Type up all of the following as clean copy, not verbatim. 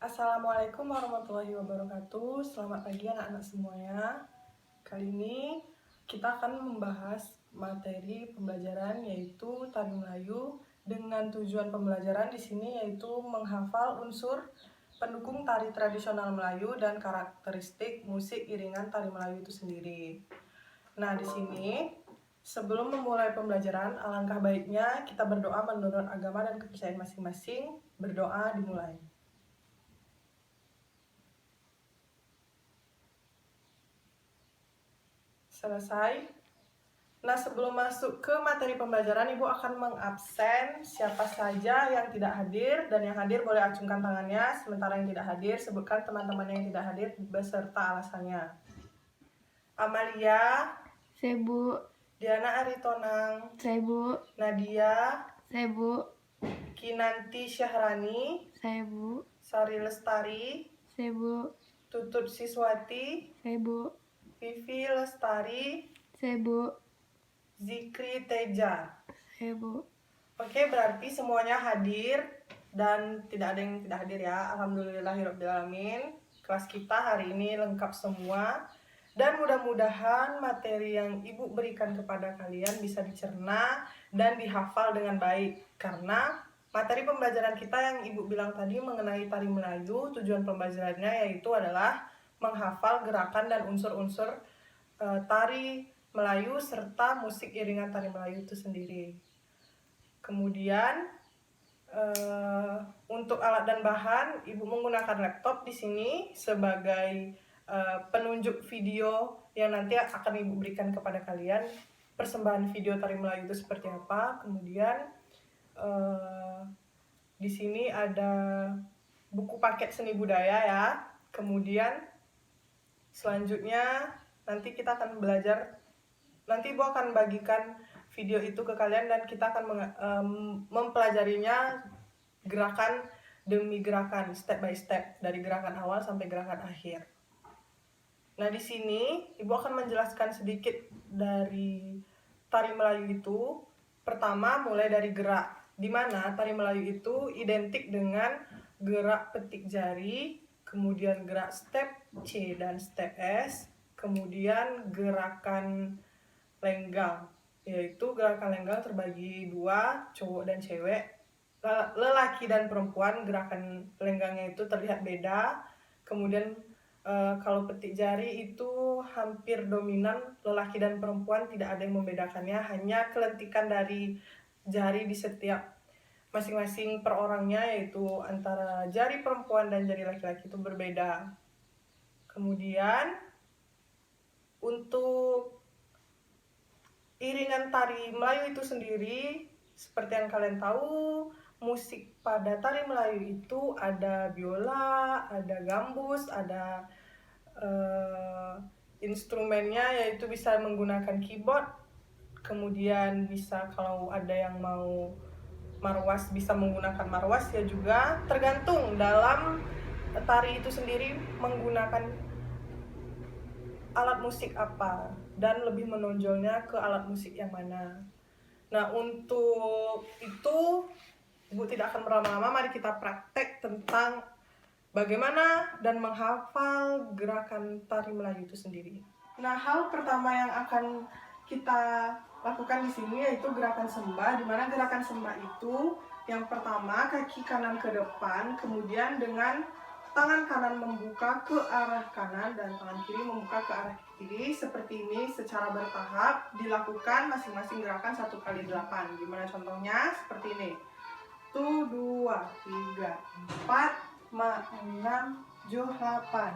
Assalamualaikum warahmatullahi wabarakatuh. Selamat pagi anak-anak semuanya. Kali ini kita akan membahas materi pembelajaran yaitu tari Melayu dengan tujuan pembelajaran di sini yaitu menghafal unsur pendukung tari tradisional Melayu dan karakteristik musik iringan tari Melayu itu sendiri. Nah, di sini sebelum memulai pembelajaran, alangkah baiknya kita berdoa menurut agama dan kepercayaan masing-masing. Berdoa dimulai. Selesai. Nah, sebelum masuk ke materi pembelajaran, Ibu akan mengabsen siapa saja yang tidak hadir, dan yang hadir boleh acungkan tangannya, sementara yang tidak hadir, sebutkan teman-teman yang tidak hadir beserta alasannya. Amalia, Saya Bu. Diana Aritonang, Saya Bu. Nadia, Saya Bu. Kinanti Syahrani, Saya Bu. Sari Lestari, Saya Bu. Tutut Siswati, Saya Bu. Vivi Lestari, Saya Bu. Zikri Teja. Saya Bu. Oke, berarti semuanya hadir dan tidak ada yang tidak hadir ya. Alhamdulillahirobbilalamin. Kelas kita hari ini lengkap semua. Dan mudah-mudahan materi yang Ibu berikan kepada kalian bisa dicerna dan dihafal dengan baik. Karena materi pembelajaran kita yang Ibu bilang tadi mengenai tari Melayu, tujuan pembelajarannya yaitu adalah menghafal gerakan dan unsur-unsur tari Melayu serta musik iringan tari Melayu itu sendiri. Kemudian untuk alat dan bahan, Ibu menggunakan laptop di sini sebagai penunjuk video yang nanti akan Ibu berikan kepada kalian. Persembahan video tari Melayu itu seperti apa. Kemudian di sini ada buku paket seni budaya ya. Kemudian selanjutnya nanti kita akan belajar. Nanti Ibu akan bagikan video itu ke kalian dan kita akan mempelajarinya gerakan demi gerakan, step by step, dari gerakan awal sampai gerakan akhir. Nah, di sini Ibu akan menjelaskan sedikit dari tari Melayu itu. Pertama, mulai dari gerak, di mana tari Melayu itu identik dengan gerak petik jari, kemudian gerak step C dan step S, kemudian gerakan lenggang, yaitu gerakan lenggang terbagi dua, cowok dan cewek. Lelaki dan perempuan gerakan lenggangnya itu terlihat beda. Kemudian kalau petik jari itu hampir dominan lelaki dan perempuan, tidak ada yang membedakannya, hanya kelentikan dari jari di setiap masing-masing per orangnya, yaitu antara jari perempuan dan jari laki-laki itu berbeda. Kemudian untuk iringan tari Melayu itu sendiri, seperti yang kalian tahu, musik pada tari Melayu itu ada biola, ada gambus, ada instrumennya yaitu bisa menggunakan keyboard. Kemudian bisa kalau ada yang mau marwas bisa menggunakan marwas ya juga, tergantung dalam tari itu sendiri menggunakan alat musik apa dan lebih menonjolnya ke alat musik yang mana. Nah, untuk itu Ibu tidak akan berlama-lama, mari kita praktek tentang bagaimana dan menghafal gerakan tari Melayu itu sendiri. Nah, hal pertama yang akan kita lakukan di sini yaitu gerakan sembah, di mana gerakan sembah itu yang pertama kaki kanan ke depan, kemudian dengan tangan kanan membuka ke arah kanan dan tangan kiri membuka ke arah kiri seperti ini secara bertahap, dilakukan masing-masing gerakan 1 kali 8. Gimana contohnya? Seperti ini. 1, 2, 3, 4, 5, 6, 7, 8.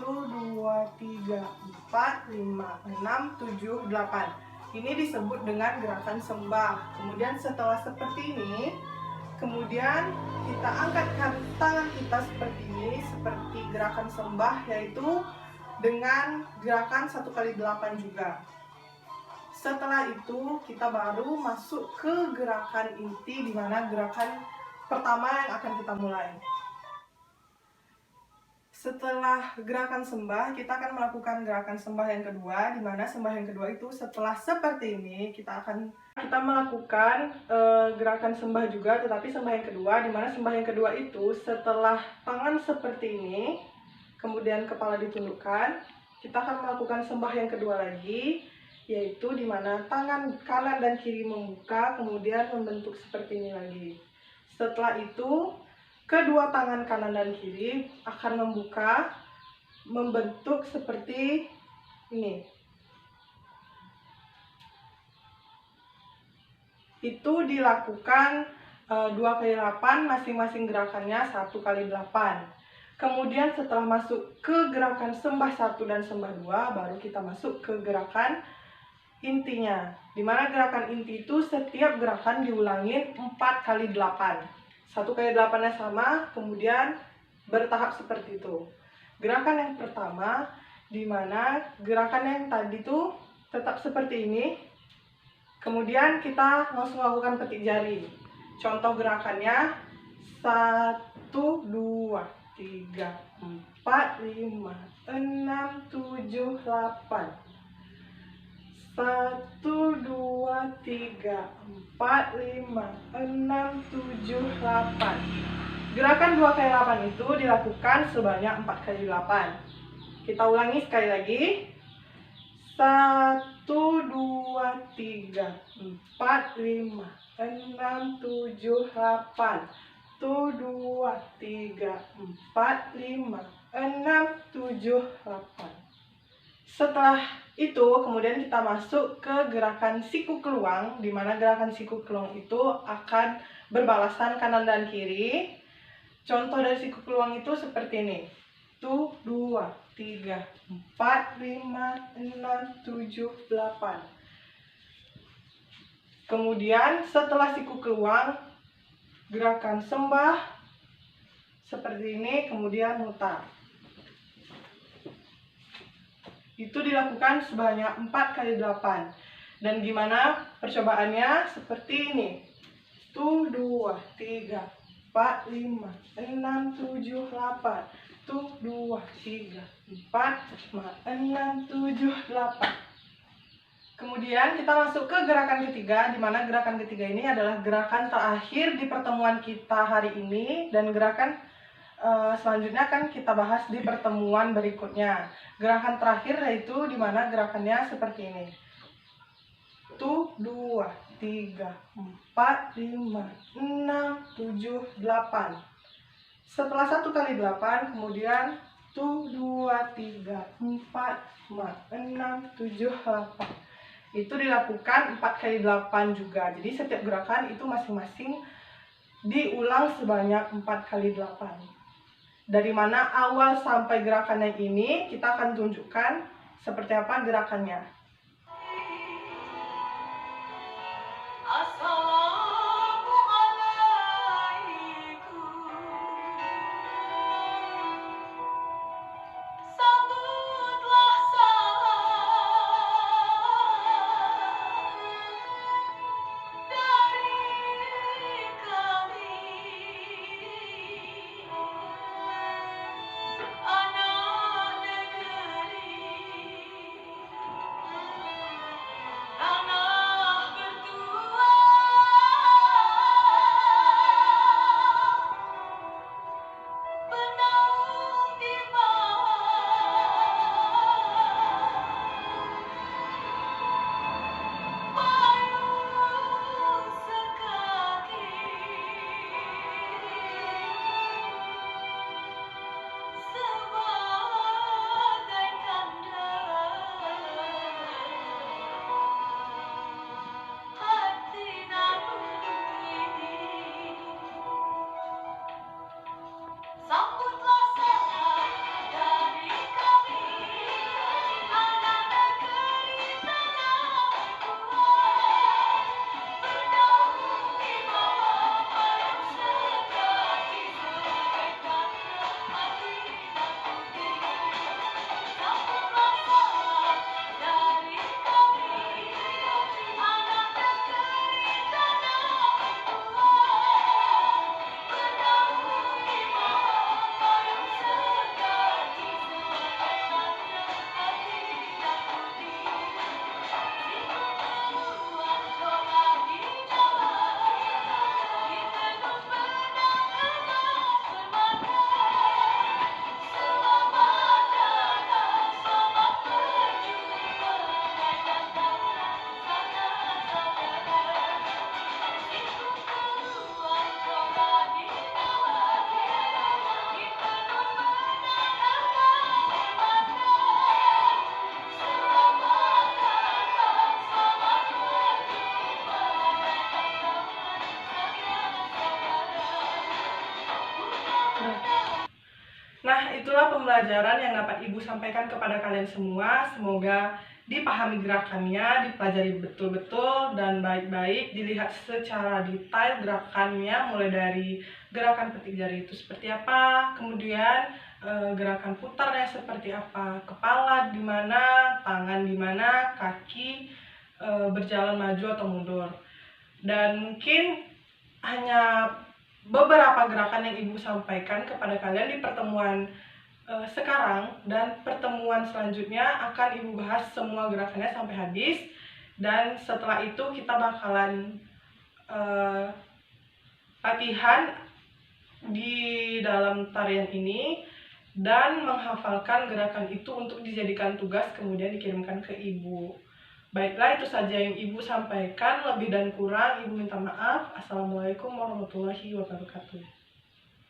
1, 2, 3, 4, 5, 6, 7, 8. Ini disebut dengan gerakan sembah. Kemudian setelah seperti ini, kemudian kita angkatkan tangan kita seperti ini, seperti gerakan sembah, yaitu dengan gerakan 1 kali 8 juga. Setelah itu kita baru masuk ke gerakan inti, di mana gerakan pertama yang akan kita mulai. Setelah gerakan sembah, kita akan melakukan gerakan sembah yang kedua, di mana sembah yang kedua itu setelah seperti ini, kita kita melakukan gerakan sembah juga, tetapi sembah yang kedua, di mana sembah yang kedua itu setelah tangan seperti ini, kemudian kepala ditundukkan, kita akan melakukan sembah yang kedua lagi, yaitu di mana tangan kanan dan kiri membuka, kemudian membentuk seperti ini lagi. Setelah itu, kedua tangan kanan dan kiri akan membuka, membentuk seperti ini. Itu dilakukan 2 kali 8, masing-masing gerakannya 1 kali 8. Kemudian setelah masuk ke gerakan sembah 1 dan sembah 2, baru kita masuk ke gerakan intinya. Dimana gerakan inti itu setiap gerakan diulangin 4 kali 8. 1 kali 8-nya sama, kemudian bertahap seperti itu. Gerakan yang pertama, dimana gerakan yang tadi itu tetap seperti ini. Kemudian kita langsung lakukan petik jari. Contoh gerakannya 1, 2, 3, 4, 5, 6, 7, 8. 1, 2, 3, 4, 5, 6, 7, 8. Gerakan 2 kali 8 itu dilakukan sebanyak 4 kali 8. Kita ulangi sekali lagi. 1, 2, 3, 4, 5, 6, 7, 8. 1, 2, 3, 4, 5, 6, 7, 8. Setelah itu kemudian kita masuk ke gerakan siku keluang, di mana gerakan siku keluang itu akan berbalasan kanan dan kiri. Contoh dari siku keluang itu seperti ini. 1, 2, 3, 4, 5, 6, 7, 8. Kemudian setelah siku keluang, gerakan sembah seperti ini, kemudian mutar. Itu dilakukan sebanyak 4 kali 8. Dan gimana percobaannya? Seperti ini. 1, 2, 3, 4, 5, 6, 7, 8. 1, 2, 3, 4, 5, 6, 7, 8. Kemudian kita masuk ke gerakan ketiga, di mana gerakan ketiga ini adalah gerakan terakhir di pertemuan kita hari ini, dan gerakan selanjutnya akan kita bahas di pertemuan berikutnya. Gerakan terakhir yaitu di mana gerakannya seperti ini. 1, 2, 3, 4, 5, 6, 7, 8. Setelah 1 kali 8, kemudian 1, 2, 3, 4, 5, 6, 7, 8. Itu dilakukan 4 kali 8 juga. Jadi setiap gerakan itu masing-masing diulang sebanyak 4 kali 8. Dari mana awal sampai gerakan yang ini kita akan tunjukkan seperti apa gerakannya. itulah pembelajaran yang dapat Ibu sampaikan kepada kalian semua. Semoga dipahami gerakannya, dipelajari betul-betul dan baik-baik, dilihat secara detail gerakannya, mulai dari gerakan petik jari itu seperti apa, kemudian gerakan putarnya seperti apa, kepala di mana, tangan di mana, kaki berjalan maju atau mundur. Dan mungkin hanya beberapa gerakan yang Ibu sampaikan kepada kalian di pertemuan sekarang, dan pertemuan selanjutnya akan Ibu bahas semua gerakannya sampai habis. Dan setelah itu kita bakalan latihan di dalam tarian ini dan menghafalkan gerakan itu untuk dijadikan tugas kemudian dikirimkan ke Ibu. Baiklah, itu saja yang Ibu sampaikan. Lebih dan kurang Ibu minta maaf. Assalamualaikum warahmatullahi wabarakatuh.